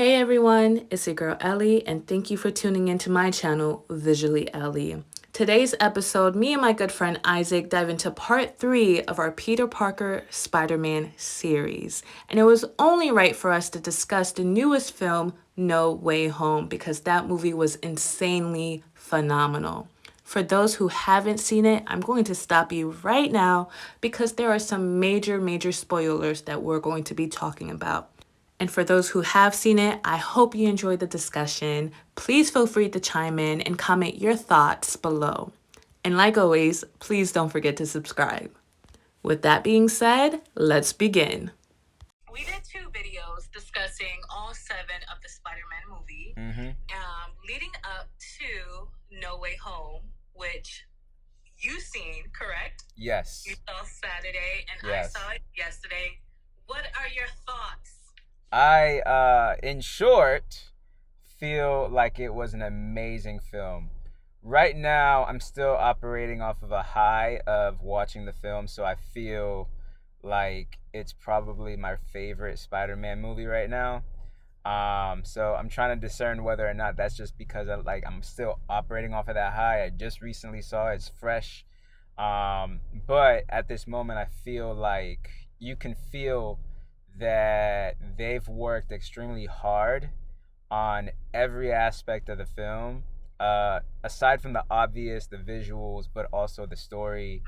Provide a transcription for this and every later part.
Hey everyone, it's your girl Ellie, and thank you for tuning into my channel, Visually Ellie. Today's episode, me and my good friend Isaac dive into part 3 of our Peter Parker Spider-Man series. And it was only right for us to discuss the newest film, No Way Home, because that movie was insanely phenomenal. For those who haven't seen it, I'm going to stop you right now because there are some major spoilers that we're going to be talking about. And for those who have seen it, I hope you enjoyed the discussion. Please feel free to chime in and comment your thoughts below. And like always, please don't forget to subscribe. With that being said, let's begin. We did 2 videos discussing all 7 of the Spider-Man movie, leading up to No Way Home, which you seen, correct? Yes. You saw Saturday, and yes. I saw it yesterday. What are your thoughts? In short, feel like it was an amazing film. Right now, I'm still operating off of a high of watching the film, so I feel like it's probably my favorite Spider-Man movie right now. So I'm trying to discern whether or not that's just because I'm still operating off of that high. I just recently saw it, it's fresh. But at this moment, I feel like you can feel that they've worked extremely hard on every aspect of the film, aside from the obvious, the visuals, but also the story.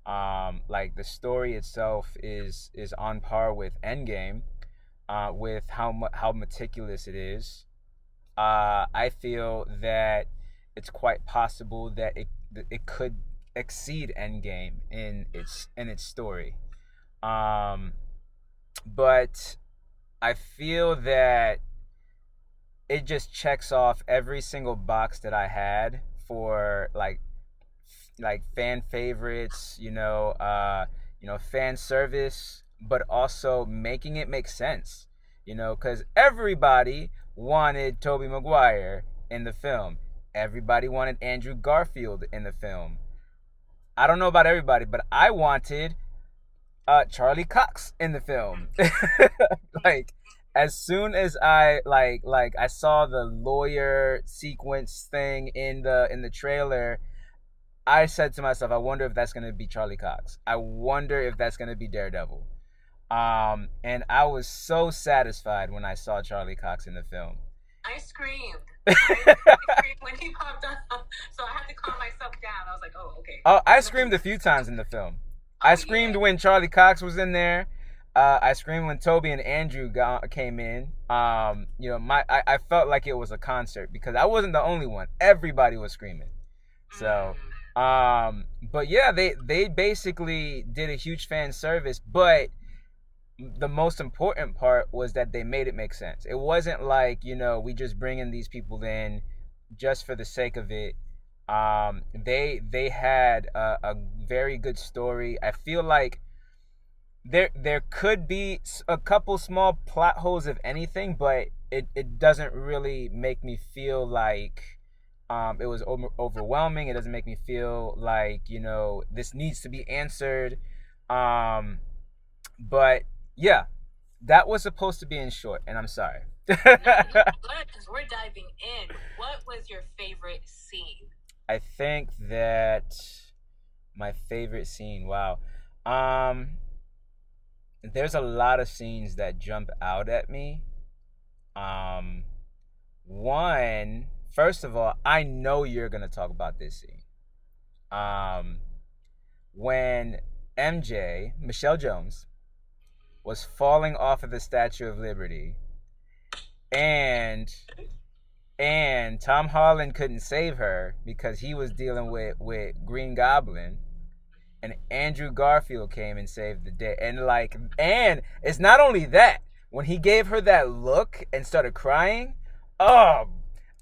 Like the story itself is on par with Endgame, with how meticulous it is. I feel that it's quite possible that it could exceed Endgame in its story. But I feel that it just checks off every single box that I had for like fan favorites, fan service, but also making it make sense, because everybody wanted Tobey Maguire in the film. Everybody wanted Andrew Garfield in the film. I don't know about everybody, but I wanted Charlie Cox in the film. Like, as soon as I I saw the lawyer sequence thing in the trailer, I said to myself, I wonder if that's gonna be Charlie Cox. I wonder if that's gonna be Daredevil. And I was so satisfied when I saw Charlie Cox in the film. I screamed. I screamed when he popped up, so I had to calm myself down. I was like, oh, okay. Oh, I screamed a few times in the film. I screamed when Charlie Cox was in there. I screamed when Toby and Andrew came in. I felt like it was a concert because I wasn't the only one. Everybody was screaming. So, but yeah, they basically did a huge fan service. But the most important part was that they made it make sense. It wasn't like, we just bringing these people in just for the sake of it. They had a very good story. I feel like there could be a couple small plot holes, if anything, but it doesn't really make me feel like it was overwhelming. It doesn't make me feel like, this needs to be answered. But yeah, that was supposed to be in short, and I'm sorry. Because we're diving in. What was your favorite scene? I think that my favorite scene, wow. There's a lot of scenes that jump out at me. One, first of all, I know you're gonna talk about this scene. When MJ, Michelle Jones, was falling off of the Statue of Liberty, and Tom Holland couldn't save her because he was dealing with Green Goblin, and Andrew Garfield came and saved the day. And it's not only that, when he gave her that look and started crying, I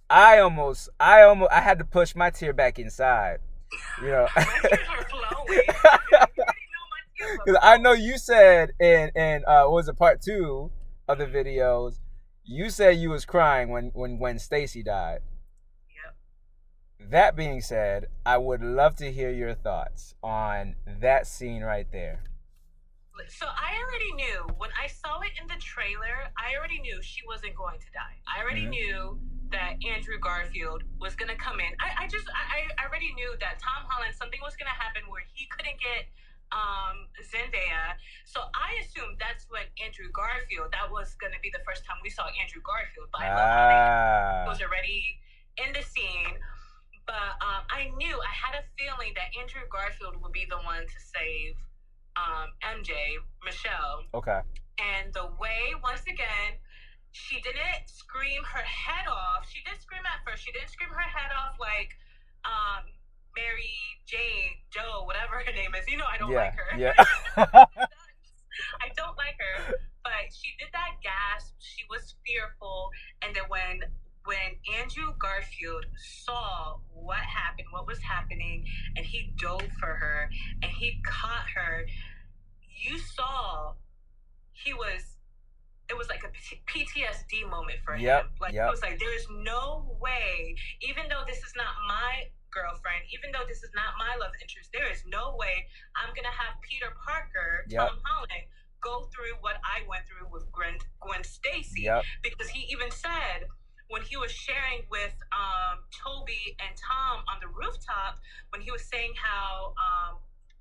had to push my tear back inside. My tears are flowing. Because I know you said in what was it, part 2 of the videos, you said you was crying when Stacy died. Yep. That being said, I would love to hear your thoughts on that scene right there. So I already knew when I saw it in the trailer. I already knew she wasn't going to die. I already knew that Andrew Garfield was gonna come in. I already knew that Tom Holland, something was gonna happen where he couldn't get Zendaya. So I assumed that's when Andrew Garfield. That was gonna be the first time we saw Andrew Garfield. But I love how he was already in the scene. But I knew, I had a feeling that Andrew Garfield would be the one to save MJ, Michelle. Okay. And the way, once again, she didn't scream her head off. She did scream at first. She didn't scream her head off like Mary Jane, Joe, whatever her name is. You know, I don't like her. Yeah. I don't like her. But she did that gasp. She was fearful. And then when Andrew Garfield saw what happened, what was happening, and he dove for her and he caught her, you saw it was like a PTSD moment for him. Like, it was like, there's no way, even though this is not my girlfriend, even though this is not my love interest, there is no way I'm going to have Peter Parker, Tom Holland, go through what I went through with Gwen Stacy. Because he even said, when he was sharing with Toby and Tom on the rooftop, when he was saying how,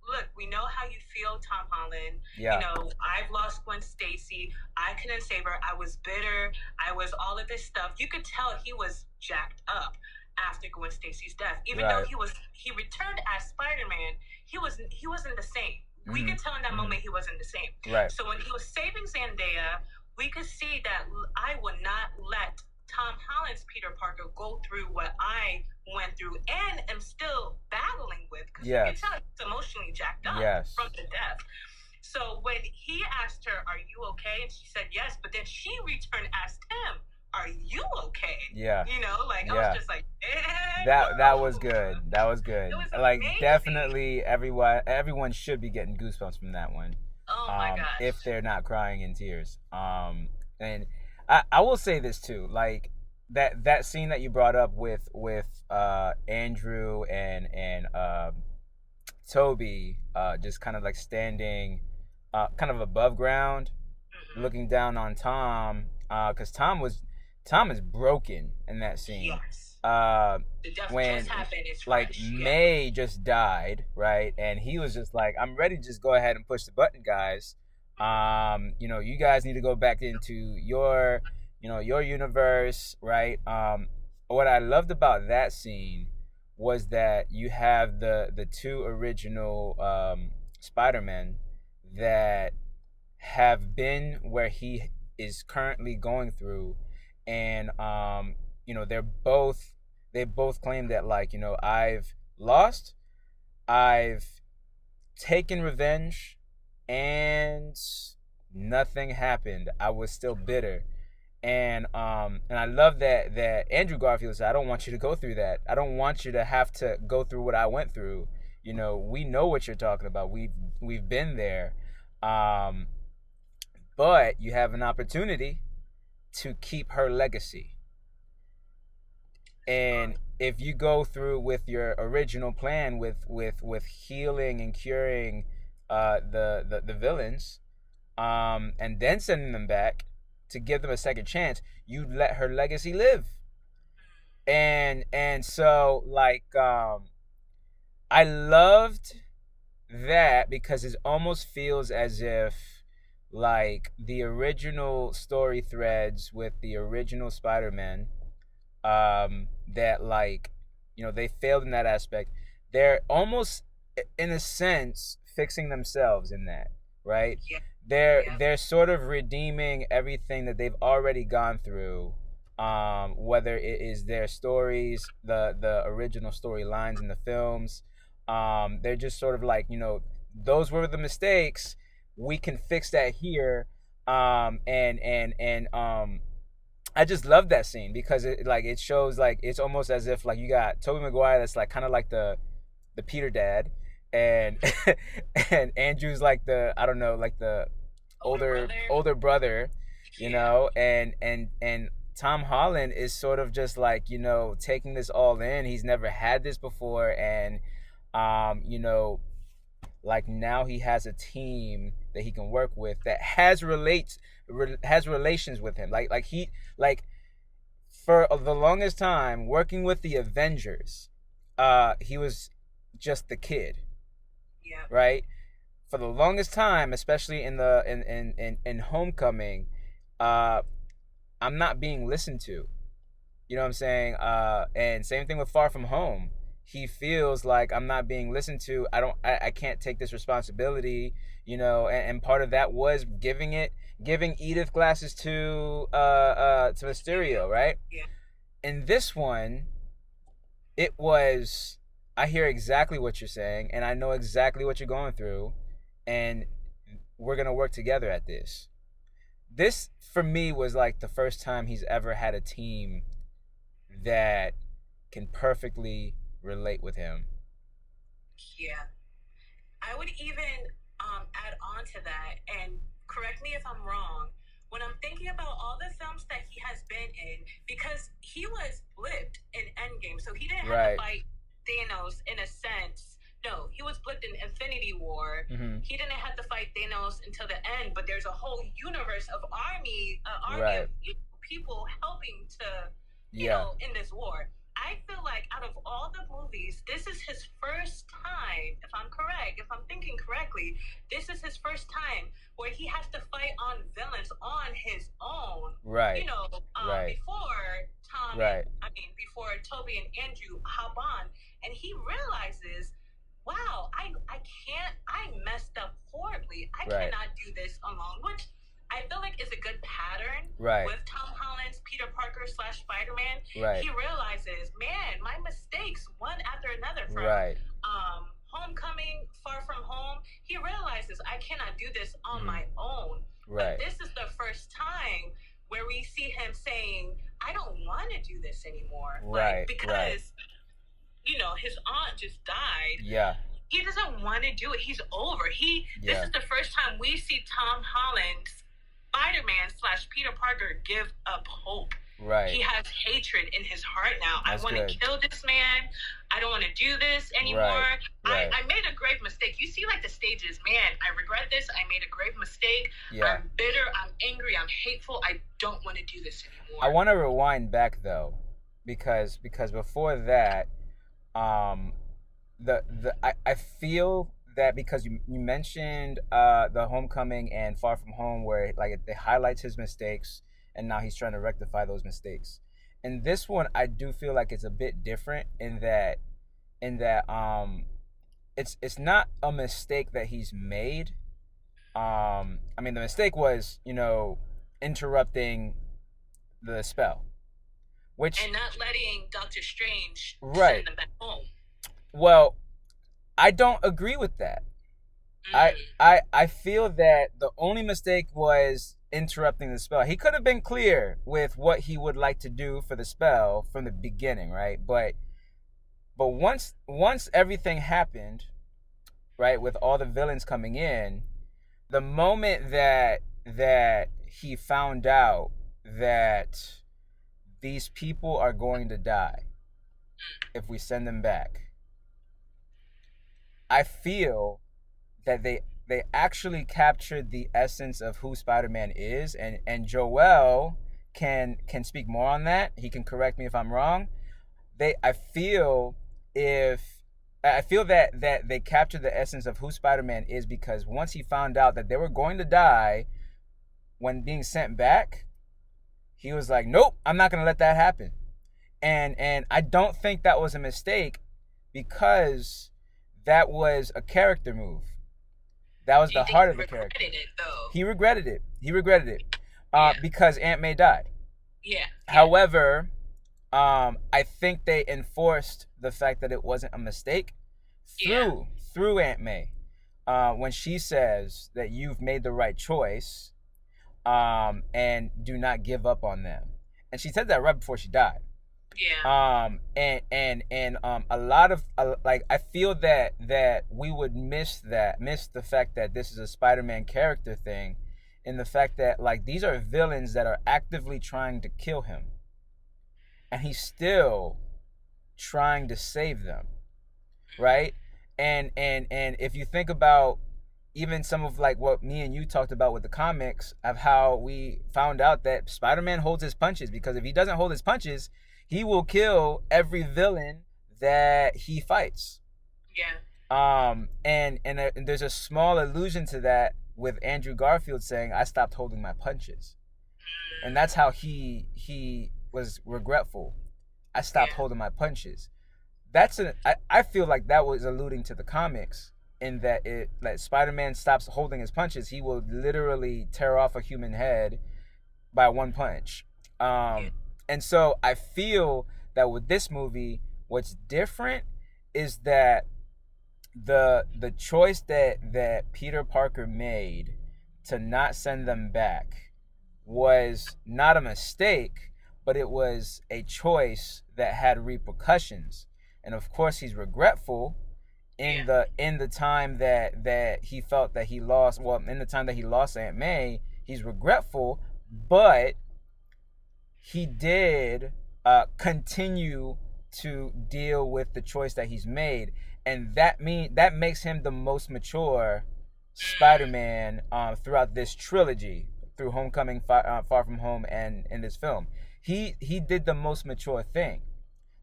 look, we know how you feel, Tom Holland. You know, I've lost Gwen Stacy. I couldn't save her. I was bitter. I was all of this stuff. You could tell he was jacked up after Gwen Stacy's death. Even though he returned as Spider-Man, he wasn't the same. We could tell in that moment he wasn't the same. So when he was saving Zendaya, we could see that I would not let Tom Holland's Peter Parker go through what I went through and am still battling with, because you can tell it's emotionally jacked up from the death. So when he asked her, "Are you okay?" and she said yes, but then she returned asked him, "Are you okay?" You know, like I was just like, that was good. That was good. It was like amazing. Definitely everyone should be getting goosebumps from that one. Oh my gosh. If they're not crying in tears. And I will say this too, like that scene that you brought up with Andrew and Toby, just kind of like standing kind of above ground, looking down on Tom, because Tom is broken in that scene. The death when just happened, it's like fresh. May just died, right? And he was just like, I'm ready to just go ahead and push the button, guys. You know, you guys need to go back into your universe, right? What I loved about that scene was that you have the two original Spider-Men that have been where he is currently going through, and you know, they both claim that, like, you know, I've lost, I've taken revenge, and nothing happened. I was still bitter. And I love that Andrew Garfield said, I don't want you to go through that. I don't want you to have to go through what I went through. You know, we know what you're talking about. We've been there. But you have an opportunity to keep her legacy. And if you go through with your original plan with healing and curing the villains, and then sending them back to give them a second chance, you let her legacy live. And so, like, I loved that, because it almost feels as if, like, the original story threads with the original Spider-Man, that, like, you know, they failed in that aspect. They're almost, in a sense, fixing themselves in that, right? They're sort of redeeming everything that they've already gone through, whether it is their stories, the original storylines in the films. They're just sort of like, you know, those were the mistakes. We can fix that here. I just love that scene, because it shows, like, it's almost as if, like, you got Tobey Maguire, that's like kind of like the Peter dad, and and Andrew's like the, I don't know, like the older brother, you know, and Tom Holland is sort of just like, you know, taking this all in. He's never had this before, and you know, like now he has a team that he can work with that has relations with him. Like for the longest time working with the Avengers, he was just the kid. Yeah. Right? For the longest time, especially in Homecoming, I'm not being listened to. You know what I'm saying? And same thing with Far From Home. He feels like I'm not being listened to. I can't take this responsibility. And part of that was giving Edith glasses to Mysterio, right? Yeah. In this one, it was, I hear exactly what you're saying, and I know exactly what you're going through, and we're gonna work together at this. This for me was like the first time he's ever had a team that can perfectly relate with him. Yeah. I would even add on to that, and correct me if I'm wrong, when I'm thinking about all the films that he has been in, because he was blipped in Endgame, so he didn't have to fight Thanos in a sense. No, he was blipped in Infinity War. Mm-hmm. He didn't have to fight Thanos until the end, but there's a whole universe of army Right. of people helping to, in this war. I feel like out of all the movies, this is his first time, if I'm correct, if I'm thinking correctly, this is his first time where he has to fight on villains on his own. Right. Before Tom, before Toby and Andrew hop on, and he realizes, wow, I messed up horribly. I cannot do this alone, which I feel like is a good pattern with Tom Holland's Peter Parker / Spider-Man. He realizes, man, my mistakes, one after another, from Homecoming, Far From Home, he realizes I cannot do this on my own. But this is the first time where we see him saying, I don't want to do this anymore. Because his aunt just died. Yeah. He doesn't want to do it. He's over. This is the first time we see Tom Holland's Spider-Man / Peter Parker give up hope. Right. He has hatred in his heart now. I want to kill this man. I don't want to do this anymore. I made a grave mistake. You see, like, the stages, man, I regret this. I made a grave mistake. Yeah. I'm bitter. I'm angry. I'm hateful. I don't want to do this anymore. I want to rewind back, though, because before that, I feel that because you mentioned the Homecoming and Far From Home, where like it highlights his mistakes and now he's trying to rectify those mistakes. In this one, I do feel like it's a bit different in that it's not a mistake that he's made. The mistake was, interrupting the spell, and not letting Doctor Strange send them back home. Well, I don't agree with that. I feel that the only mistake was interrupting the spell. He could have been clear with what he would like to do for the spell from the beginning, right? But once everything happened, right, with all the villains coming in, the moment that he found out that these people are going to die if we send them back, I feel that they actually captured the essence of who Spider-Man is, and Joel can speak more on that. He can correct me if I'm wrong. I feel that they captured the essence of who Spider-Man is, because once he found out that they were going to die when being sent back, he was like, nope, I'm not going to let that happen. And I don't think that was a mistake, because that was a character move. That was the heart of the character. He regretted it. Because Aunt May died. Yeah. However, I think they enforced the fact that it wasn't a mistake through Aunt May, when she says that you've made the right choice, and do not give up on them. And she said that right before she died. Yeah. A lot of I feel that we would miss the fact that this is a Spider-Man character thing, in the fact that like these are villains that are actively trying to kill him, and he's still trying to save them, right? And if you think about even some of like what me and you talked about with the comics of how we found out that Spider-Man holds his punches, because if he doesn't hold his punches, he will kill every villain that he fights. Yeah. And there's a small allusion to that with Andrew Garfield saying, "I stopped holding my punches," and that's how he was regretful. I stopped holding my punches. I feel like that was alluding to the comics, in that Spider-Man stops holding his punches, he will literally tear off a human head by one punch. And so I feel that with this movie, what's different is that the choice that Peter Parker made to not send them back was not a mistake, but it was a choice that had repercussions. And of course he's regretful in the time that he felt that he lost, well, in the time that he lost Aunt May, he's regretful, but he did continue to deal with the choice that he's made, and that makes him the most mature Spider-Man throughout this trilogy, through Homecoming, Far From Home, and in this film. He did the most mature thing.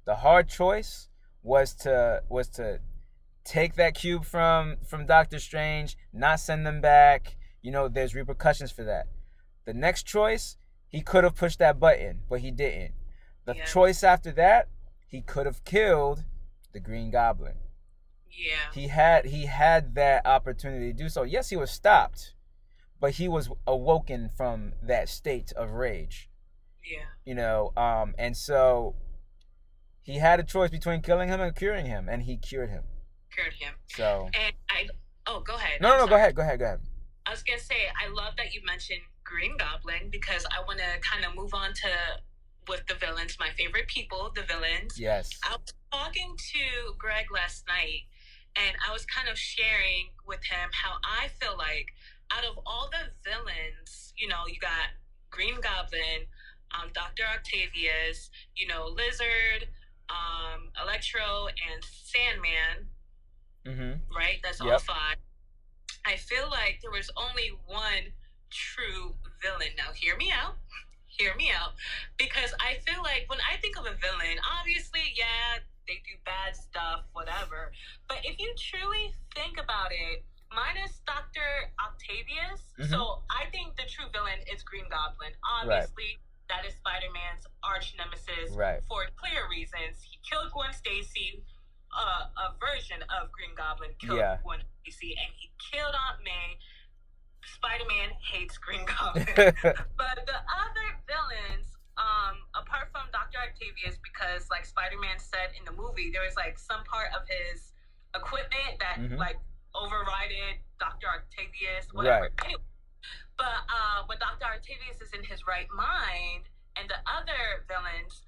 The hard choice was to take that cube from Doctor Strange, not send them back. There's repercussions for that. The next choice, he could have pushed that button, but he didn't. The choice after that, he could have killed the Green Goblin. Yeah. He had that opportunity to do so. Yes, he was stopped, but he was awoken from that state of rage. Yeah. And so he had a choice between killing him and curing him, and he cured him. So. And go ahead. No, go ahead. I was gonna say, I love that you mentioned Green Goblin, because I want to kind of move on to with the villains, my favorite people, the villains. Yes. I was talking to Greg last night, and I was kind of sharing with him how I feel like out of all the villains, you got Green Goblin, Dr. Octavius, Lizard, Electro, and Sandman. Mm-hmm. Right? That's all five. I feel like there was only one true villain. Now, hear me out. Because I feel like when I think of a villain, obviously, they do bad stuff, whatever. But if you truly think about it, minus Dr. Octavius, so I think the true villain is Green Goblin. Obviously, that is Spider-Man's arch nemesis for clear reasons. He killed Gwen Stacy. A version of Green Goblin killed Gwen Stacy, and he killed Aunt May. Spider-Man hates Green Goblin. But the other villains, apart from Dr. Octavius, because like Spider-Man said in the movie, there was like some part of his equipment that like overrided Dr. Octavius, whatever. Anyway, but when Dr. Octavius is in his right mind, and the other villains,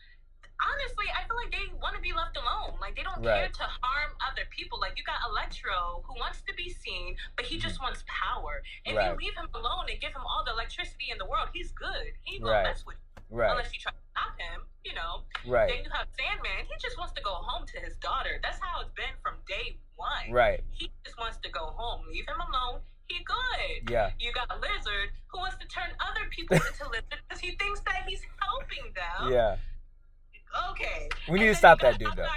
honestly, I feel like they want to be left alone. Like, they don't care to harm other people. Like, you got Electro, who wants to be seen, but he just wants power. If you leave him alone and give him all the electricity in the world, he's good. He ain't gonna mess with you. Unless you try to stop him, Then you have Sandman. He just wants to go home to his daughter. That's how it's been from day one. He just wants to go home. Leave him alone. He good. You got Lizard, who wants to turn other people into lizards because he thinks that he's helping them. Okay. We need to stop that dude, though.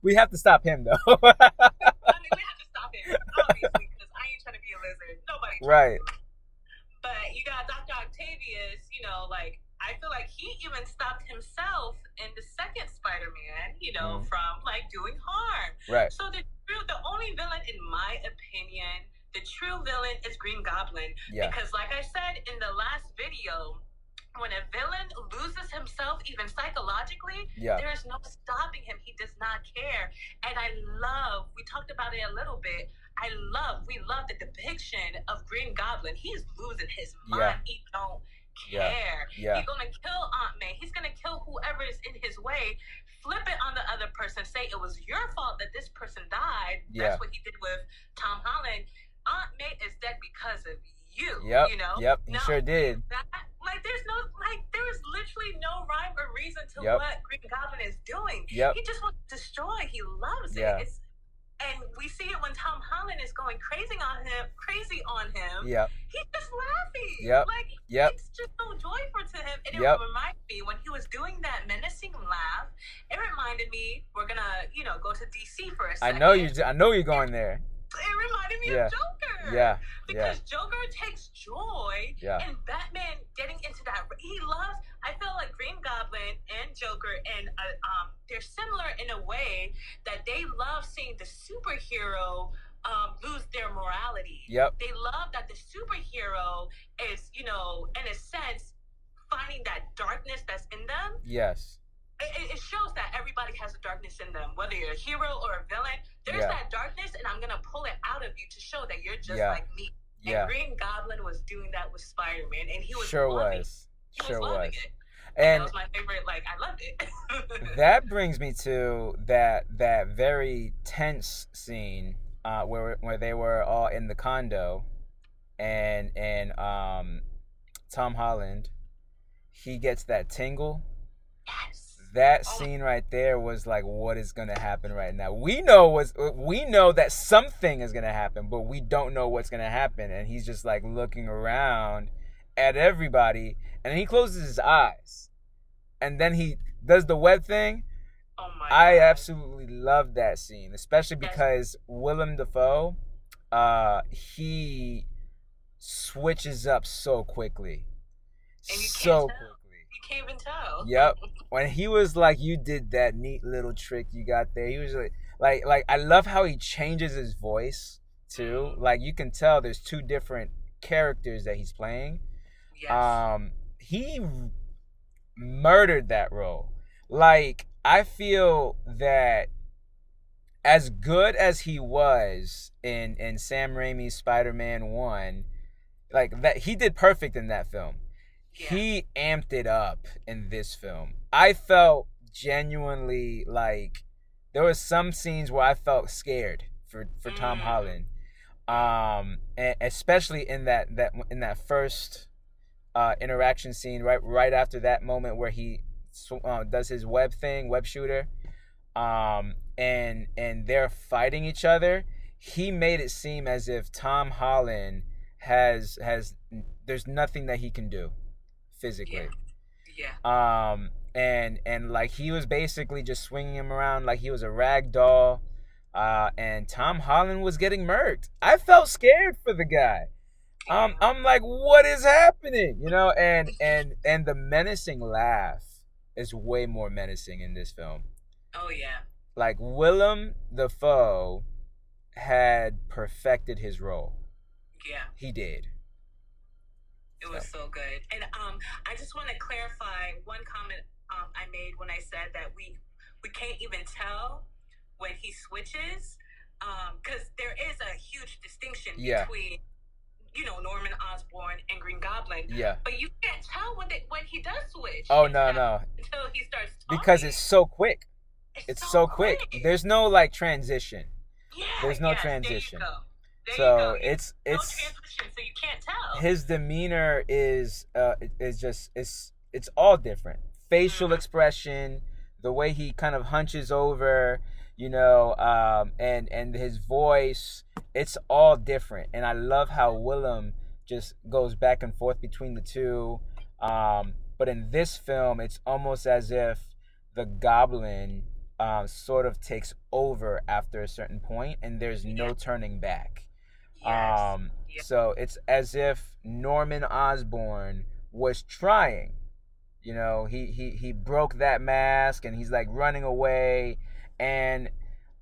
We have to stop him, though. We have to stop him, obviously, because I ain't trying to be a lizard. Nobody. Right. But you got Dr. Octavius, I feel like he even stopped himself in the second Spider-Man, from, doing harm. Right. So the only villain, in my opinion, the true villain is Green Goblin. Because, like I said in the last video, when a villain loses himself, even psychologically, there is no stopping him. He does not care. And we talked about it a little bit, we love the depiction of Green Goblin. He's losing his mind. He don't care. He's going to kill Aunt May. He's going to kill whoever is in his way. Flip it on the other person. Say it was your fault that this person died. That's what he did with Tom Holland. Aunt May is dead because of you. He sure did. There is literally no rhyme or reason to what Green Goblin is doing. He just wants to destroy. He loves it. And we see it when Tom Holland is going crazy on him. Yep. He's just laughing. Yep. Like, Yep. it's just so joyful to him. And it Yep. reminded me, when he was doing that menacing laugh, it reminded me, we're gonna, go to DC for a second. I know you're going there. It reminded me of Joker. Yeah. Because Joker takes joy in Batman getting into that. He loves, I feel like Green Goblin and Joker, and they're similar in a way that they love seeing the superhero lose their morality. Yep. They love that the superhero is, in a sense, finding that darkness that's in them. Yes. It shows that everybody has a darkness in them, whether you're a hero or a villain. There's that darkness, and I'm gonna pull it out of you to show that you're just like me. Yeah. And Green Goblin was doing that with Spider-Man, and he was loving it. And that was my favorite. Like, I loved it. That brings me to that very tense scene where they were all in the condo, and Tom Holland, he gets that tingle. Yes. That scene right there was like, what is gonna happen right now? We know that something is gonna happen, but we don't know what's gonna happen. And he's just like looking around at everybody, and then he closes his eyes, and then he does the web thing. Oh my I God. absolutely love that scene, especially because Willem Dafoe, he switches up so quickly, and you so quickly. You can't even tell. Yep. When he was like, you did that neat little trick you got there. He was like I love how he changes his voice too. Like, you can tell there's two different characters that he's playing. Yes. He murdered that role. Like, I feel that as good as he was in Sam Raimi's Spider-Man 1, like, that he did perfect in that film. Yeah. He amped it up in this film. I felt genuinely like there was some scenes where I felt scared for Tom Holland, and especially in that first interaction scene right after that moment where he does his web shooter, and they're fighting each other. He made it seem as if Tom Holland has there's nothing that he can do physically. Yeah. And like, he was basically just swinging him around like he was a rag doll, and Tom Holland was getting murked. I felt scared for the guy. I'm like, what is happening? And the menacing laugh is way more menacing in this film. Oh yeah. Like, Willem Dafoe had perfected his role. Yeah. He did. It was so good. And I just want to clarify one comment I made when I said that we can't even tell when he switches, because there is a huge distinction between Norman Osborn and Green Goblin. Yeah. But you can't tell when he does switch. Oh, no. Until he starts talking. Because it's so quick. It's so quick. There's no like transition. Yeah. There's no transition. There you go. So it's no transition, so you can't tell. His demeanor is just it's all different. Facial expression, the way he kind of hunches over, and his voice, it's all different. And I love how Willem just goes back and forth between the two. But in this film, it's almost as if the Goblin sort of takes over after a certain point, and there's no turning back. Yes. So it's as if Norman Osborn was trying. He broke that mask, and he's like running away, and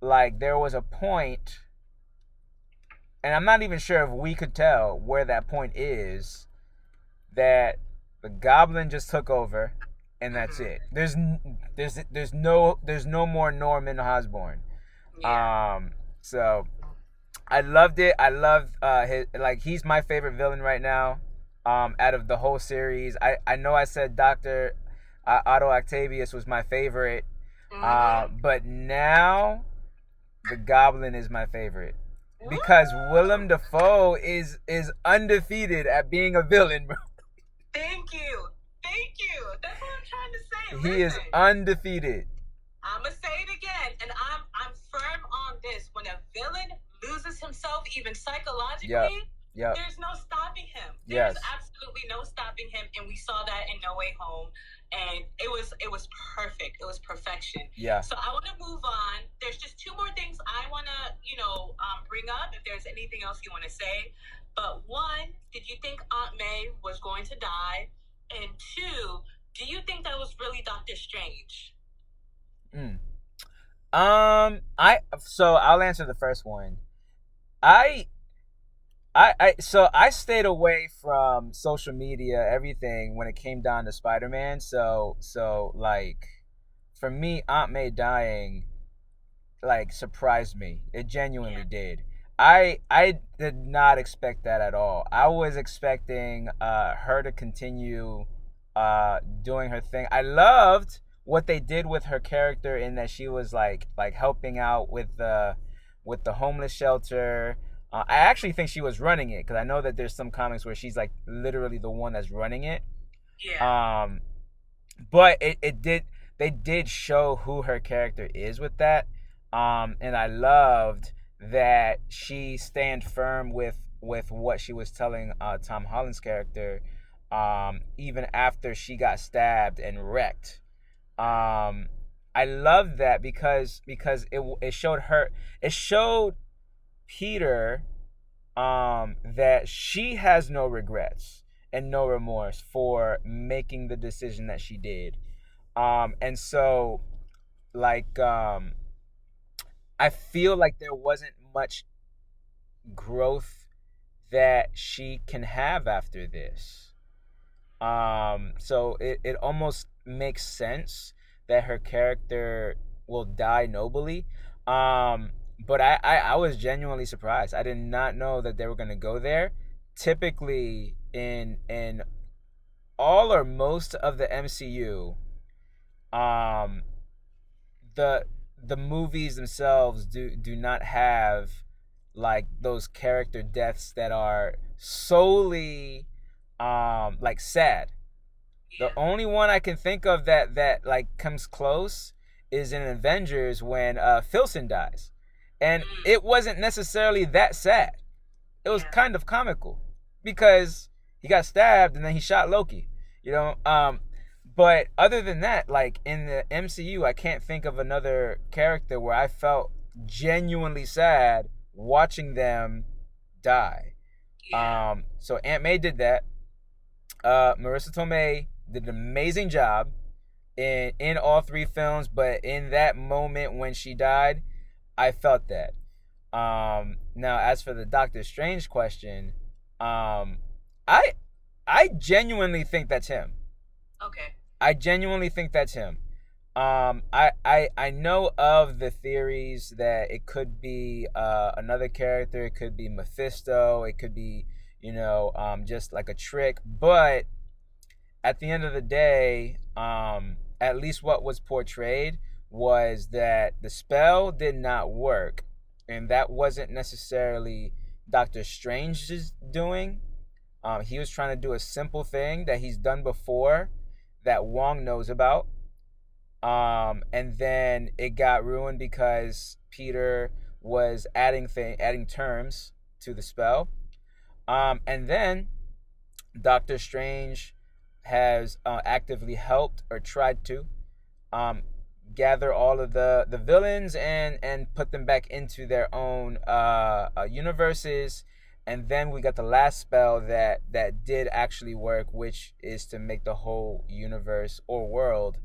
like there was a point, and I'm not even sure if we could tell where that point is, that the Goblin just took over, and that's it. There's no more Norman Osborn. Yeah. So I loved it. I love he's my favorite villain right now, out of the whole series. I know I said Dr. Otto Octavius was my favorite, but now the Goblin is my favorite, because Willem Dafoe is undefeated at being a villain, bro. Thank you. That's what I'm trying to say. He is undefeated. I'm gonna say it again, and I'm firm on this: when a villain loses himself, even psychologically, there's no stopping him. There's absolutely no stopping him, and we saw that in No Way Home, and it was perfect. It was perfection. Yeah. So I want to move on. There's just two more things I want to, bring up. If there's anything else you want to say, but one, did you think Aunt May was going to die? And two, do you think that was really Doctor Strange? So I'll answer the first one. I stayed away from social media, everything when it came down to Spider-Man. So like, for me, Aunt May dying like surprised me. It genuinely did. I did not expect that at all. I was expecting her to continue doing her thing. I loved what they did with her character in that she was like helping out with the homeless shelter. I actually think she was running it, because I know that there's some comics where she's like literally the one that's running it. Yeah. But they did show who her character is with that. And I loved that she stand firm with what she was telling Tom Holland's character, even after she got stabbed and wrecked. I love that because it showed Peter that she has no regrets and no remorse for making the decision that she did. And so, like, I feel like there wasn't much growth that she can have after this. So it almost makes sense that her character will die nobly. But I was genuinely surprised. I did not know that they were going to go there. Typically, in all or most of the MCU, the movies themselves do not have like those character deaths that are solely like sad. The only one I can think of that like comes close is in Avengers when Filson dies. And it wasn't necessarily that sad. It was kind of comical because he got stabbed and then he shot Loki, but other than that, like in the MCU, I can't think of another character where I felt genuinely sad watching them die. So Aunt May did that. Marisa Tomei did an amazing job in all three films, but in that moment when she died, I felt that. Now, as for the Doctor Strange question, I genuinely think that's him. Okay. I genuinely think that's him. I know of the theories that it could be another character. It could be Mephisto. It could be, just like a trick. But at the end of the day, at least what was portrayed was that the spell did not work. And that wasn't necessarily Doctor Strange's doing. He was trying to do a simple thing that he's done before that Wong knows about. And then it got ruined because Peter was adding terms to the spell. And then Doctor Strange has actively helped or tried to gather all of the villains and put them back into their own universes. And then we got the last spell that did actually work, which is to make the whole universe or world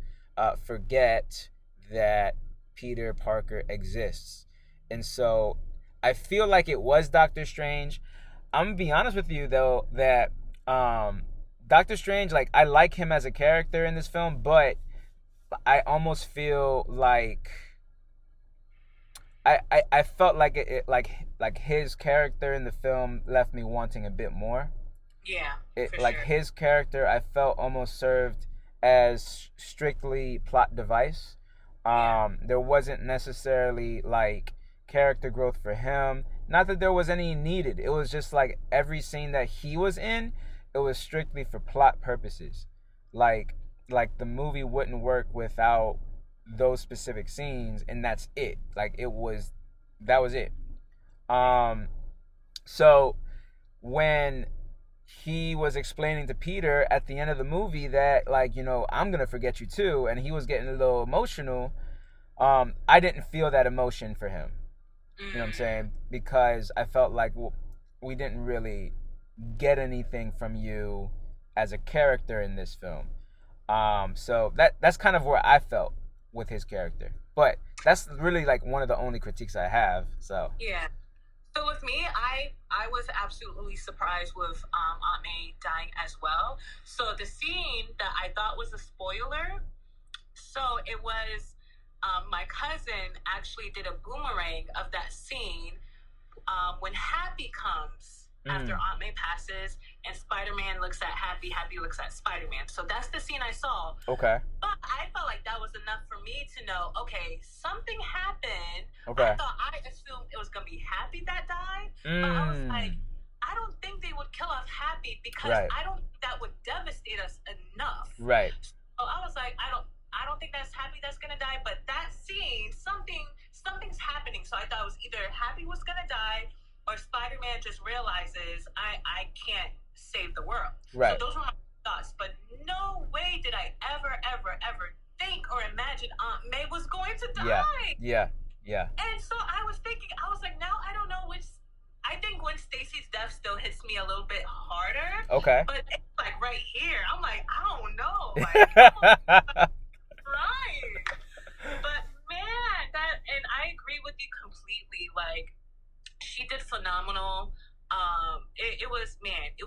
forget that Peter Parker exists. And so I feel like it was Doctor Strange. I'm going to be honest with you, though, that Doctor Strange, like, I like him as a character in this film, but I almost feel like I felt like it like his character in the film left me wanting a bit more. Yeah. His character, I felt almost served as strictly plot device. There wasn't necessarily like character growth for him. Not that there was any needed. It was just like every scene that he was in, it was strictly for plot purposes. Like the movie wouldn't work without those specific scenes, and that's it. Like, it was That was it. So when he was explaining to Peter at the end of the movie that, like, I'm gonna forget you too, and he was getting a little emotional, I didn't feel that emotion for him. You know what I'm saying? Because I felt like we didn't really get anything from you as a character in this film. So that's kind of where I felt with his character. But that's really like one of the only critiques I have. So yeah. So with me, I was absolutely surprised with Aunt May dying as well. So the scene that I thought was a spoiler, so it was my cousin actually did a boomerang of that scene when Happy comes after Aunt May passes, and Spider-Man looks at Happy, Happy looks at Spider-Man. So that's the scene I saw. Okay. But I felt like that was enough for me to know, okay, something happened. Okay. I assumed it was going to be Happy that died. But I was like, I don't think they would kill off Happy because I don't think that would devastate us enough. Right. So I was like, I don't think that's Happy that's going to die. But that scene, something's happening. So I thought it was either Happy was going to die or Spider-Man just realizes I can't save the world. Right. So those were my thoughts. But no way did I ever think or imagine Aunt May was going to die. Yeah. And so I was thinking, I was like, now I don't know which. I think Gwen Stacy's death still hits me a little bit harder. Okay. But it's like right here. I'm like, I don't know. Like, crying. But man, and I agree with you completely. Like, she did phenomenal. It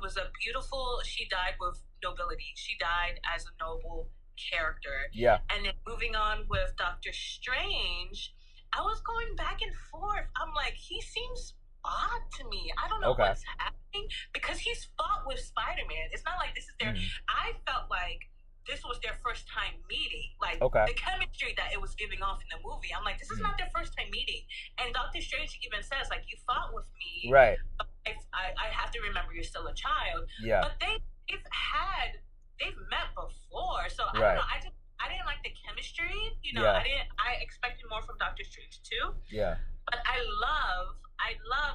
was a beautiful. She died with nobility. She died as a noble character. Yeah. And then moving on with Doctor Strange, I was going back and forth. I'm like, he seems odd to me. I don't know what's happening because he's fought with Spider-Man. It's not like this is their. I felt like this was their first time meeting. Like the chemistry that it was giving off in the movie. I'm like, this is not their first time meeting. And Doctor Strange even says, like, you fought with me. Right. But I have to remember you're still a child. Yeah. But they've met before. So I don't know. I didn't like the chemistry. I expected more from Doctor Strange too. Yeah. But I love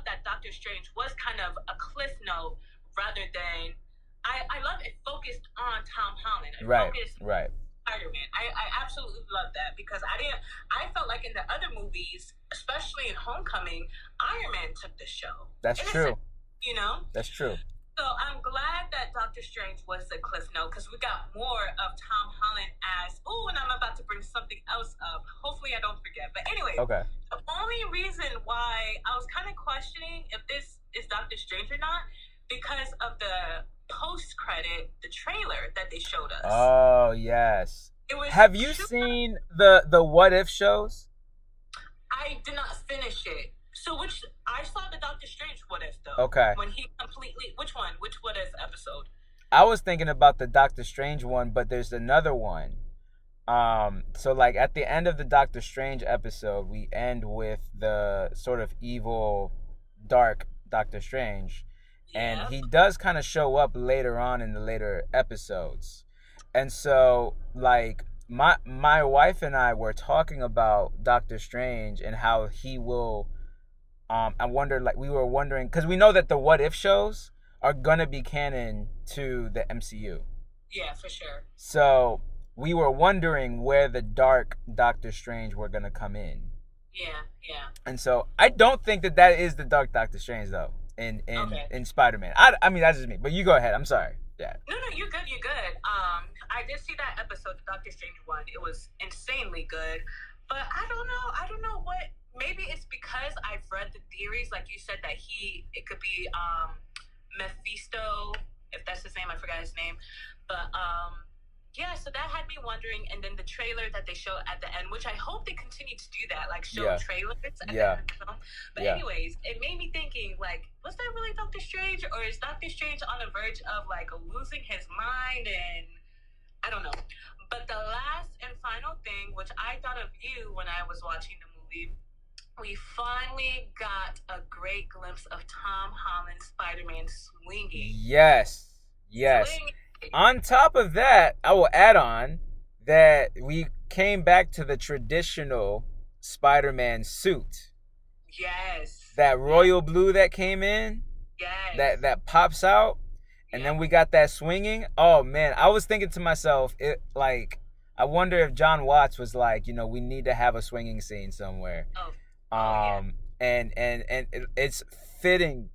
that Doctor Strange was kind of a cliff note rather than I love it focused on Tom Holland. Focused on Spider-Man. I absolutely love that because I felt like in the other movies, especially in Homecoming, Iron Man took the show. That's true. That's true. So I'm glad that Doctor Strange was the cliff note because we got more of Tom Holland as, and I'm about to bring something else up. Hopefully I don't forget. But anyway, the only reason why I was kind of questioning if this is Doctor Strange or not because of the post-credit, the trailer that they showed us. Oh, yes. Have you seen the What If shows? I did not finish it. So I saw the Doctor Strange What If though. Okay. When he completely which What If episode? I was thinking about the Doctor Strange one, but there's another one. So like at the end of the Doctor Strange episode, we end with the sort of evil, dark Doctor Strange. And he does kind of show up later on in the later episodes. And so like my wife and I were talking about Doctor Strange and how he will we were wondering because we know that the What If shows are gonna be canon to the MCU. Yeah, for sure. So we were wondering where the dark Doctor Strange were gonna come in. Yeah. And so I don't think that is the dark Doctor Strange though. In Spider-Man. I mean that's just me. But you go ahead. I'm sorry. Yeah. No, you're good. I did see that episode, the Doctor Strange one. It was insanely good. But I don't know what. Maybe it's because I've read the theories, like you said, that it could be Mephisto, if that's his name. I forgot his name. But yeah, so that had me wondering. And then the trailer that they show at the end, which I hope they continue to do that, like show trailers at the end of the film. But anyways, it made me thinking, like, was that really Doctor Strange, or is Doctor Strange on the verge of like losing his mind? And I don't know. But the last and final thing, which I thought of you when I was watching the movie, we finally got a great glimpse of Tom Holland's Spider-Man swinging. Yes. Swinging. On top of that, I will add on that we came back to the traditional Spider-Man suit. Yes. That royal blue that came in. Yes. That pops out. And then we got that swinging. Oh man, I was thinking to myself, I wonder if Jon Watts was like, we need to have a swinging scene somewhere. Yeah. And it's fitting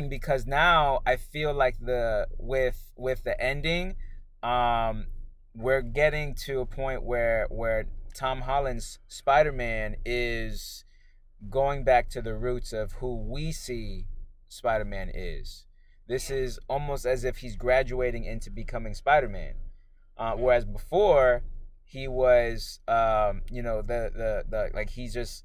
because now I feel like with the ending, we're getting to a point where Tom Holland's Spider-Man is going back to the roots of who we see Spider-Man is. This is almost as if he's graduating into becoming Spider-Man. Whereas before, he was, he's just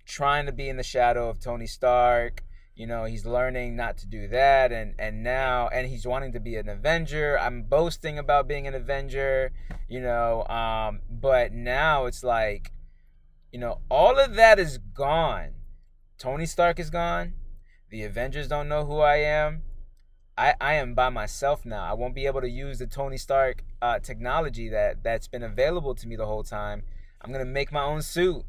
trying to be in the shadow of Tony Stark. He's learning not to do that, and he's wanting to be an Avenger. I'm boasting about being an Avenger, but now it's like, all of that is gone. Tony Stark is gone. The Avengers don't know who I am. I am by myself now. I won't be able to use the Tony Stark technology that's been available to me the whole time. I'm gonna make my own suit,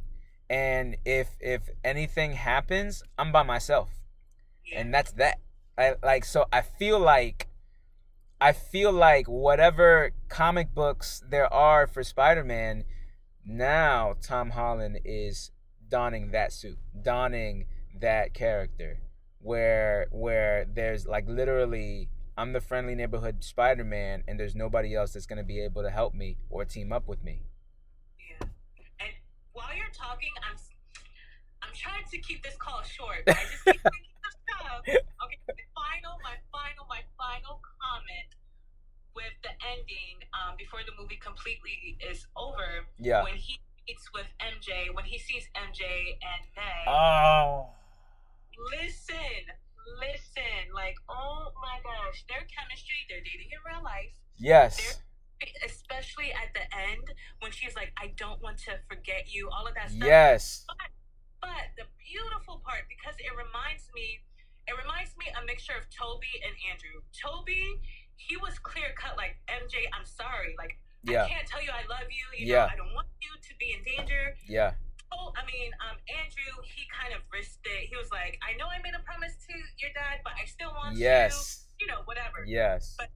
and if anything happens, I'm by myself, and that's that. So I feel like whatever comic books there are for Spider-Man, now Tom Holland is donning that suit, donning that character, where there's like literally I'm the friendly neighborhood Spider-Man, and there's nobody else that's gonna be able to help me or team up with me. Yeah. And while you're talking, I'm trying to keep this call short, but I just keep thinking of stuff. Okay, my final comment with the ending, before the movie completely is over. Yeah. When he meets with MJ, when he sees MJ and Ned. Oh. Listen, like, oh my gosh, their chemistry, they're dating in real life. Yes. Especially at the end when she's like, I don't want to forget you, all of that stuff. Yes. But the beautiful part, because it reminds me a mixture of Toby and Andrew. Toby, he was clear cut, like, MJ, I'm sorry, like, I can't tell you I love you, you know, I don't want you to be in danger. Yeah. Andrew, he kind of risked it. He was like, I know I made a promise to your dad, but I still want you, whatever. Yes. But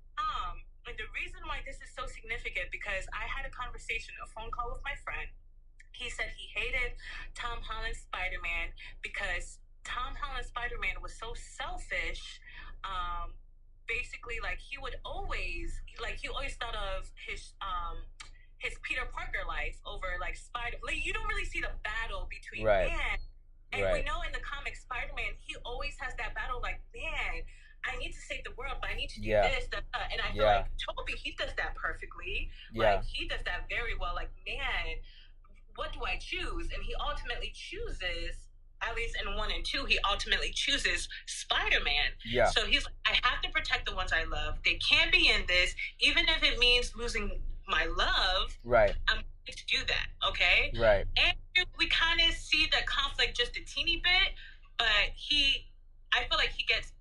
and the reason why this is so significant, because I had a phone call with my friend. He said he hated Tom Holland's Spider-Man because Tom Holland's Spider-Man was so selfish. Basically, like, he always thought of his Peter Parker life over like Spider. Like, you don't really see the battle between man. And we know in the comics, Spider-Man, he always has that battle. Like, man, I need to save the world, but I need to do this, that. And I feel like Toby, he does that perfectly. Like, he does that very well. Like, man, what do I choose? And he ultimately chooses, at least in 1 and 2, he ultimately chooses Spider-Man. Yeah. So he's like, I have to protect the ones I love. They can't be in this, even if it means losing my love. Right. I'm going to do that. Okay. Right. And we kind of see the conflict just a teeny bit, but I feel like he gets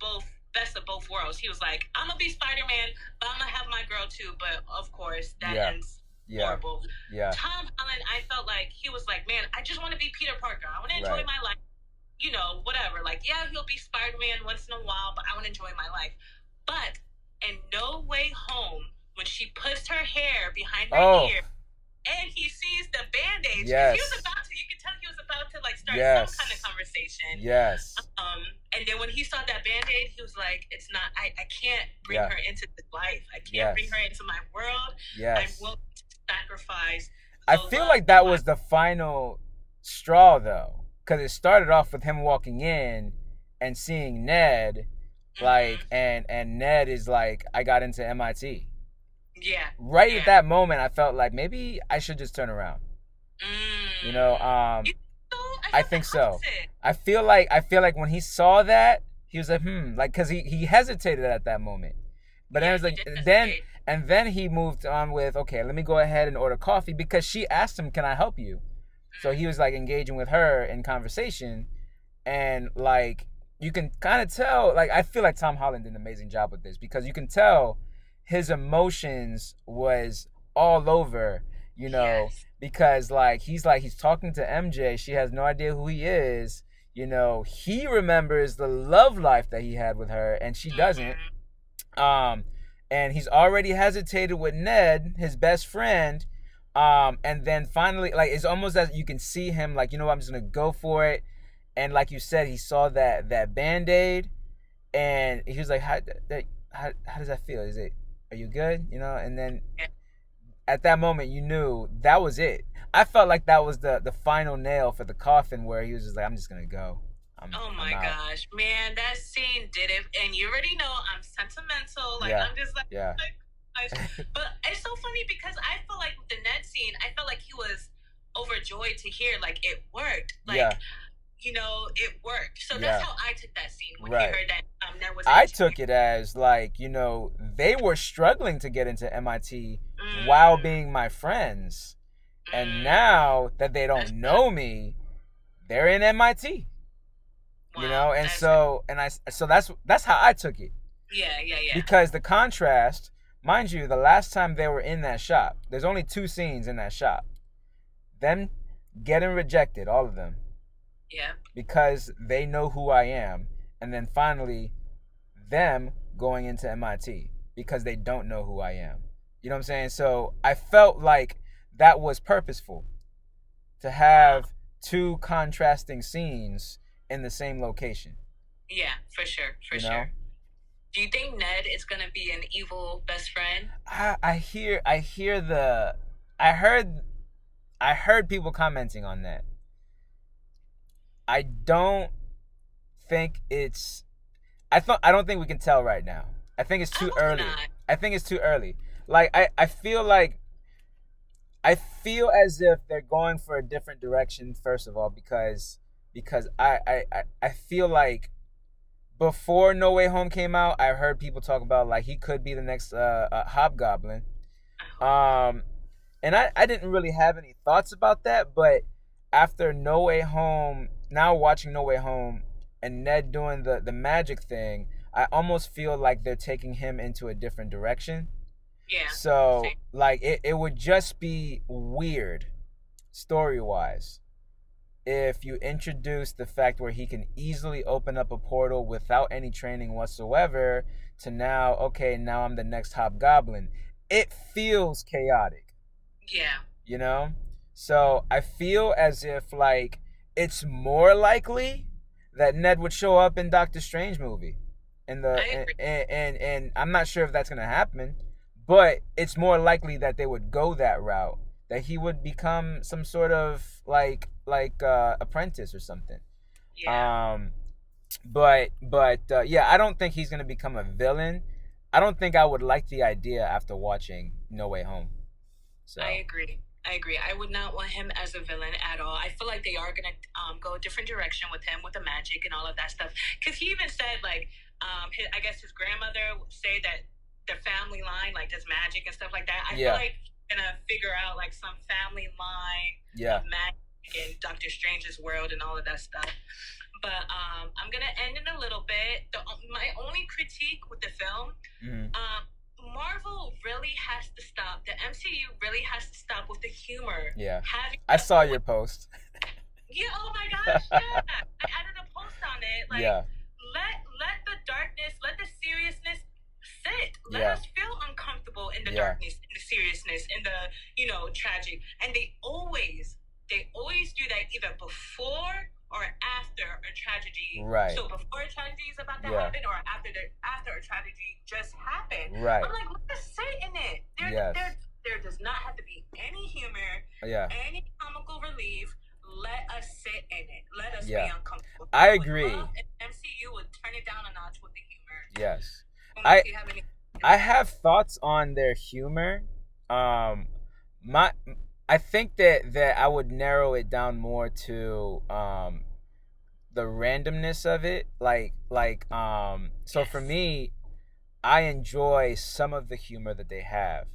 best of both worlds. He was like, I'm gonna be Spider-Man, but I'm gonna have my girl too. But of course, that ends horrible. Yeah. Tom Holland, I felt like he was like, man, I just want to be Peter Parker. I want to enjoy my life. Whatever. Like, yeah, he'll be Spider-Man once in a while, but I want to enjoy my life. But in No Way Home, when she puts her hair behind her ear, and he sees the Band-Aids, yes. He was about to, you could tell he was about to like start some kind of conversation. Yes. And then when he saw that Band-Aid, he was like, it's not, I can't bring her into this life. I can't bring her into my world. Yes. I will sacrifice. I feel like that was the final straw, though, because it started off with him walking in and seeing Ned, like, and Ned is like, I got into MIT. Yeah. Right at that moment, I felt like maybe I should just turn around. I think so. I feel like when he saw that, he was like, like, because he hesitated at that moment. But then it was like, then he moved on with, okay, let me go ahead and order coffee, because she asked him, can I help you? So he was like engaging with her in conversation, and like, you can kind of tell, like, I feel like Tom Holland did an amazing job with this, because you can tell his emotions was all over, because he's talking to MJ. She has no idea who he is. He remembers the love life that he had with her, and she doesn't. And he's already hesitated with Ned, his best friend. And then finally, it's almost as you can see him, I'm just gonna go for it. And like you said, he saw that Band-Aid, and he was like, how does that feel? Are you good? And then at that moment, you knew that was it. I felt like that was the final nail for the coffin, where he was just like, I'm just gonna go. Oh my gosh, man, that scene did it. And you already know I'm sentimental. I'm just like, yeah. But it's so funny because I feel like with the Ned scene, I felt like he was overjoyed to hear it worked. It worked. So that's how I took that scene when he heard that Ned was. I took it as they were struggling to get into MIT while being my friends, and now that they don't know me, they're in MIT. Wow, and so that's how I took it. Yeah. Because the contrast, mind you, the last time they were in that shop, there's only 2 scenes in that shop. Them getting rejected, all of them. Yeah. Because they know who I am, and then finally, them going into MIT because they don't know who I am. You know what I'm saying? So I felt like that was purposeful, to have 2 contrasting scenes in the same location. Yeah, for sure. Do you think Ned is gonna be an evil best friend? I heard people commenting on that. I don't think it's. I don't think we can tell right now. I think it's too early. I think it's too early. I feel as if they're going for a different direction. First of all, because I feel like before No Way Home came out, I heard people talk about he could be the next Hobgoblin. And I didn't really have any thoughts about that, but after No Way Home, now watching No Way Home and Ned doing the magic thing, I almost feel like they're taking him into a different direction. Yeah. So it would just be weird, story-wise, if you introduce the fact where he can easily open up a portal without any training whatsoever to now I'm the next Hobgoblin. It feels chaotic. Yeah. So I feel as if it's more likely that Ned would show up in Doctor Strange movie. And I'm not sure if that's gonna happen, but it's more likely that they would go that route, that he would become some sort of apprentice or something. Yeah. But I don't think he's gonna become a villain. I don't think I would like the idea after watching No Way Home. So I agree. I would not want him as a villain at all. I feel like they are gonna go a different direction with him, with the magic and all of that stuff. Because he even said I guess his grandmother say that the family line does magic and stuff like that. I feel like he's gonna figure out some family line of magic in Doctor Strange's world and all of that stuff. But I'm gonna end in a little bit. My only critique with the film, Marvel really has to stop. The MCU really has to stop with the humor. Yeah. I saw your post. Yeah. Oh my gosh. Yeah. I added a post on it. Let the darkness, let the seriousness sit. Let us feel uncomfortable in the darkness, in the seriousness, in the tragic. And they always do that either before or after a tragedy. Right. So before a tragedy is about to happen, or after a tragedy just happened. Right. I'm like, let us sit in it. There does not have to be any humor, any comical relief. Let us sit in it. Let us be uncomfortable. I agree. MCU would turn it down a notch with the humor. Yes. I have thoughts on their humor. I think that I would narrow it down more to the randomness of it. So for me, I enjoy some of the humor that they have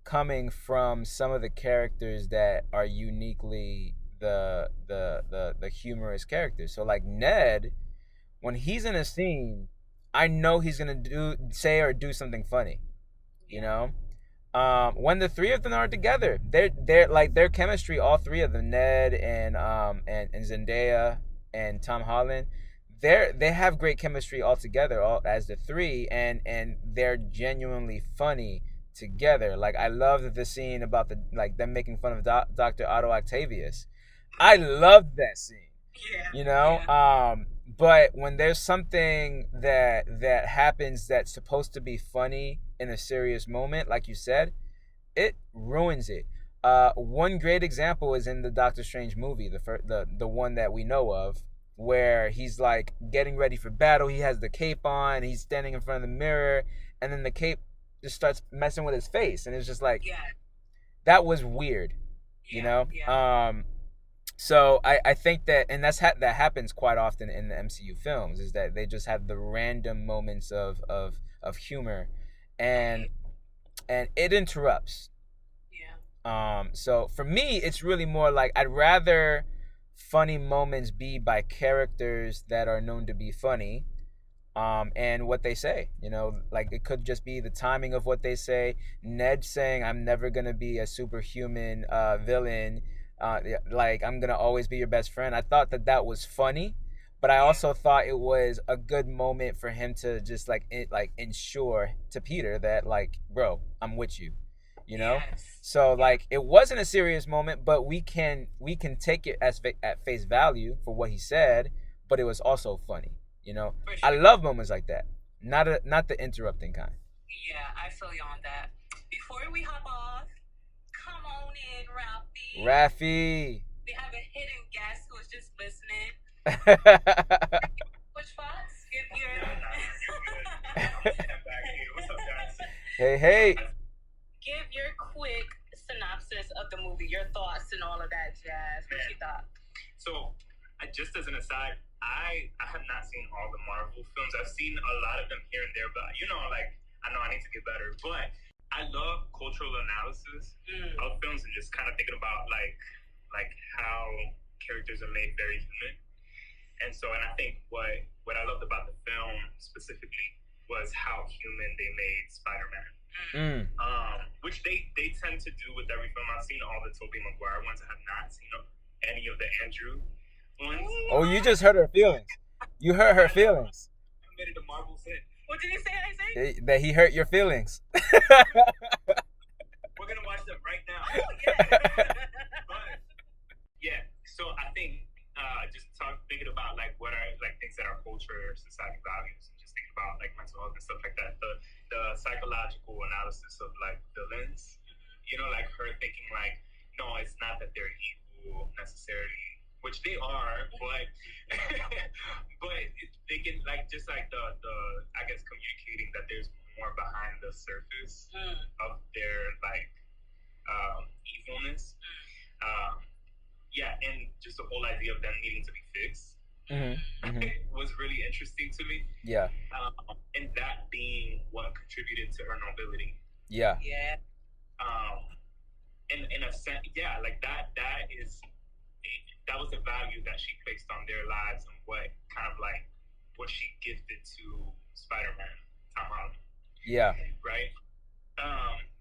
coming from some of the characters that are uniquely the humorous characters. So Ned, when he's in a scene, I know he's gonna say or do something funny, When the three of them are together, they're like their chemistry, all three of them, Ned and Zendaya and Tom Holland, they have great chemistry all together, all as the three, and they're genuinely funny together. Like I love the scene about the like them making fun of Dr. Otto Octavius. I loved that scene. Yeah. You know, yeah. But when there's something that happens that's supposed to be funny in a serious moment, like you said, it ruins it. One great example is in the Doctor Strange movie, the one that we know of, where he's like getting ready for battle. He has the cape on. He's standing in front of the mirror, and then the cape just starts messing with his face, and it's just like, that was weird, you know. So I think that, and that happens quite often in the MCU films, is that they just have the random moments of humor, and it interrupts. So for me, it's really more like I'd rather funny moments be by characters that are known to be funny, and what they say. You know, like it could just be the timing of what they say. Ned saying, "I'm never gonna be a superhuman villain. Like I'm gonna always be your best friend." I thought that was funny, but I also thought it was a good moment for him to just like ensure to Peter that like, bro, I'm with you. You know, so like it wasn't a serious moment, but we can take it as at face value for what he said, but it was also funny. You know, I love moments like that, not the interrupting kind. Yeah, I feel you on that. Before we hop off, come on in, Rafy. Rafy. We have a hidden guest who is just listening. Which thoughts? Give your. Hey. Give your quick synopsis of the movie, your thoughts and all of that jazz. What you thought? So, just as an aside, I have not seen all the Marvel films. I've seen a lot of them here and there, but like I know I need to get better. But I love cultural analysis of films and just kind of thinking about like how characters are made very human. And I think what I loved about the film specifically was how human they made Spider-Man. Which they tend to do with every film. I've seen all the Tobey Maguire ones. I have not seen any of the Andrew ones. Oh, you just hurt her feelings. You hurt her feelings. I committed a Marvel sin. What did he say, Isaac? That he hurt your feelings. We're gonna watch them right now. Oh, yeah. But yeah, so I think just thinking about like what are like things that our culture, society values, and just thinking about like mental health and stuff like that. The psychological analysis of like villains, like her thinking like, no, it's not that they're evil necessarily, which they are, but they can like just like the I guess communicating that there's more behind the surface of their like evilness. And just the whole idea of them needing to be fixed was really interesting to me. Yeah. And that being what contributed to her nobility. Yeah. Yeah. And in a sense, like that was the value that she placed on their lives and what kind of like what she gifted to Spider-Man, Tom Holland. Yeah. Right?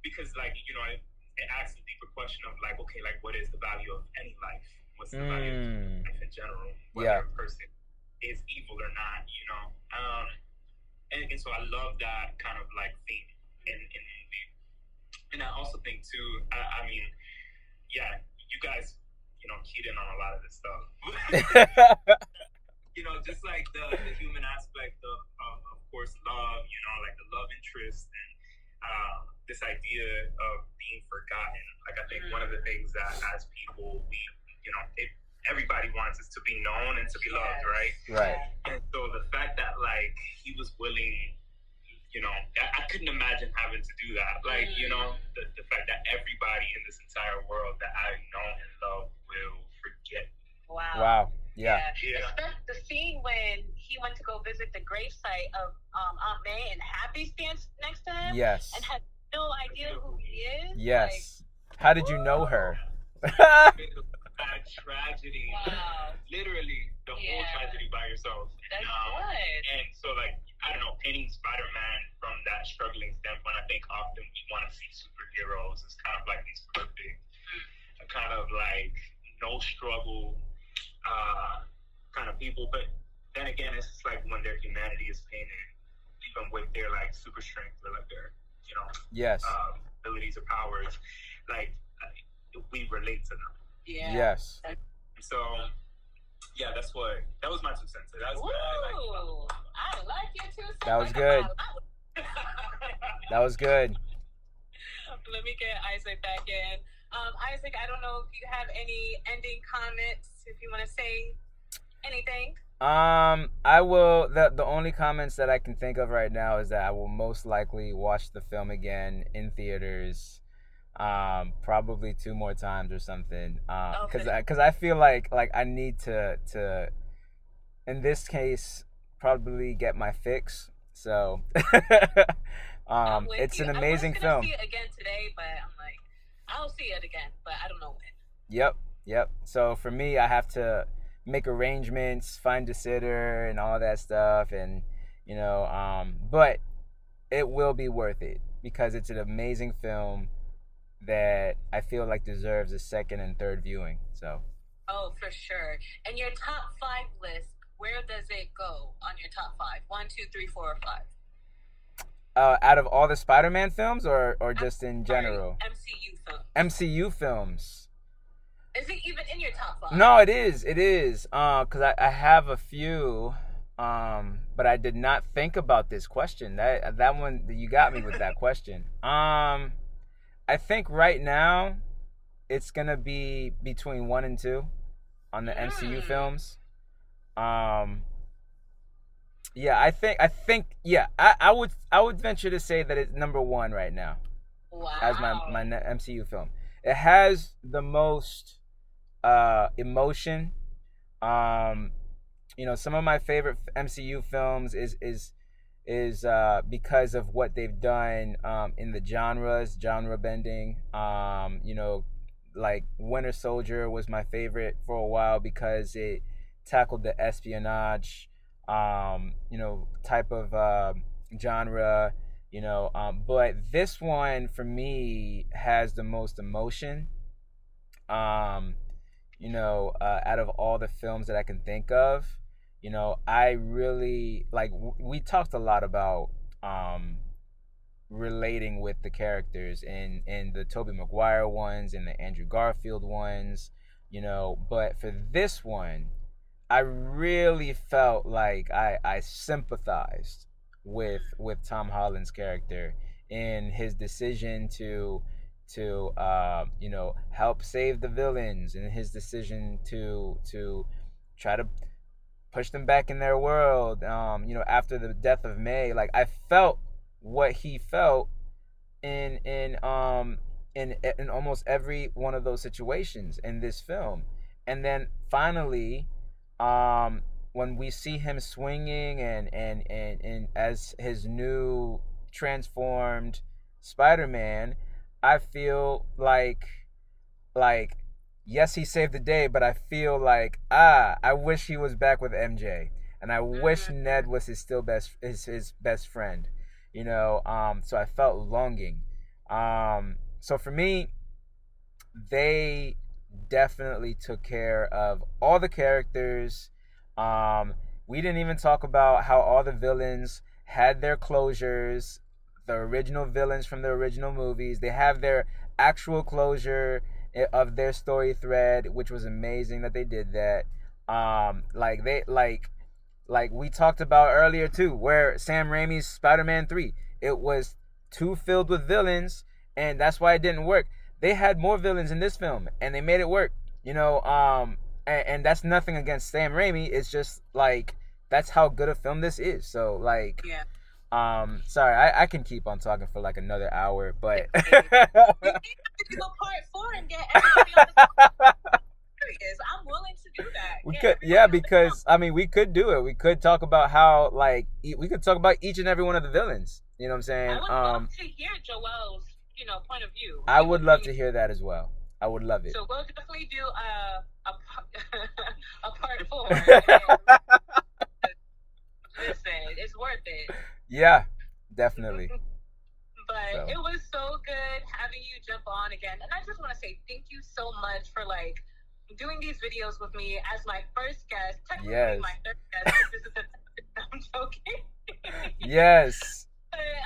Because like, it asks a deeper question of like, okay, like what is the value of any life? What's the value of life in general? Whether a person is evil or not, and so I love that kind of like theme in the movie. And I also think too, I mean, you guys, keyed in on a lot of this stuff. Just like the human aspect of course, love, like the love interest and this idea of being forgotten. Like I think one of the things that as people we everybody wants is to be known and to be loved, right? Right. And so the fact that like he was willing, I couldn't imagine having to do that. Like, the fact that everybody in this entire world that I know and love will forget. Wow. Yeah. The scene when he went to go visit the gravesite of Aunt May and Happy stands next to him. Yes. And has no idea who he is. Yes. Like, how did you know her? That tragedy. Wow. Literally the whole tragedy by yourself. That's good. And so like, I don't know, painting Spider-Man from that struggling standpoint. I think often we want to see superheroes as kind of like these perfect, kind of like no struggle kind of people. But then again, it's just like when their humanity is painted, even with their like super strength or like their, yes, abilities or powers, like we relate to them. Yeah. Yes. So yeah, that was my 2 cents. That was I like your 2 cents. That was good. That was good. Let me get Isaac back in. Isaac, I don't know if you have any ending comments, if you want to say anything. I will. The only comments that I can think of right now is that I will most likely watch the film again in theaters, probably 2 more times or something. Because I feel like I need to, in this case, probably get my fix. So, it's an amazing film. I was gonna see it again today, but I'm like, I'll see it again, but I don't know when. Yep. So for me, I have to make arrangements, find a sitter, and all that stuff, and but it will be worth it because it's an amazing film that I feel like deserves a second and third viewing. So. Oh, for sure. And your top 5 list, where does it go on your top 5? 1, 2, 3, 4, or 5? Out of all the Spider-Man films, or just in general? MCU films. MCU films. Is it even in your top 5? No, it is. Because I have a few, but I did not think about this question. That one, you got me with that question. I think right now, it's gonna be between 1 and 2 on the MCU films. Yeah, I think yeah, I would venture to say that it's number 1 right now. Wow. As my MCU film. It has the most emotion. Some of my favorite MCU films is because of what they've done in the genre bending. Like Winter Soldier was my favorite for a while because it tackled the espionage type of genre, but this one for me has the most emotion out of all the films that I can think of. I really we talked a lot about relating with the characters in the Tobey Maguire ones and the Andrew Garfield ones, but for this one I really felt like I sympathized with Tom Holland's character in his decision to help save the villains, and his decision to try to push them back in their world. After the death of May, I felt what he felt in almost every one of those situations in this film, and then finally, when we see him swinging and as his new transformed Spider-Man, I feel like yes, he saved the day, but I feel like I wish he was back with MJ, and I wish Ned was his best friend, so I felt longing. So for me, they definitely took care of all the characters. We didn't even talk about how all the villains had their closures. The original villains from the original movies, they have their actual closure of their story thread, which was amazing that they did that. Like we talked about earlier too, where Sam Raimi's Spider-Man 3, it was too filled with villains, and that's why it didn't work. They had more villains in this film, and they made it work. And that's nothing against Sam Raimi. It's just that's how good a film this is. So yeah. Sorry, I can keep on talking for another hour, but We need to do a part 4 and get everybody on the series. I'm willing to do that. Because we could do it. We could talk about how we could talk about each and every one of the villains. You know what I'm saying? I would love to hear Joel's point of view. I would love to hear that as well. I would love it. So we'll definitely do a part 4. Listen, it's worth it. Yeah, definitely. It was so good having you jump on again. And I just want to say thank you so much for like doing these videos with me as my first guest. Technically my third guest. This is I'm joking. Yes.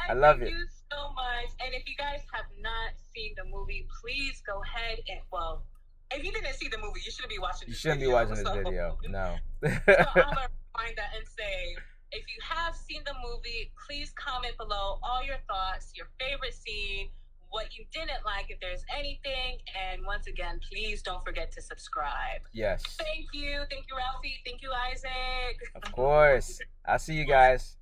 I love it. Thank you so much. And if you guys have not seen the movie, please go ahead and, well, if you didn't see the movie, you shouldn't be watching this video. You shouldn't be watching this video. No. So I'm going to rewind that and say, if you have seen the movie, please comment below all your thoughts, your favorite scene, what you didn't like, if there's anything. And once again, please don't forget to subscribe. Yes. Thank you. Thank you, Rafy. Thank you, Isaac. Of course. I'll see you guys.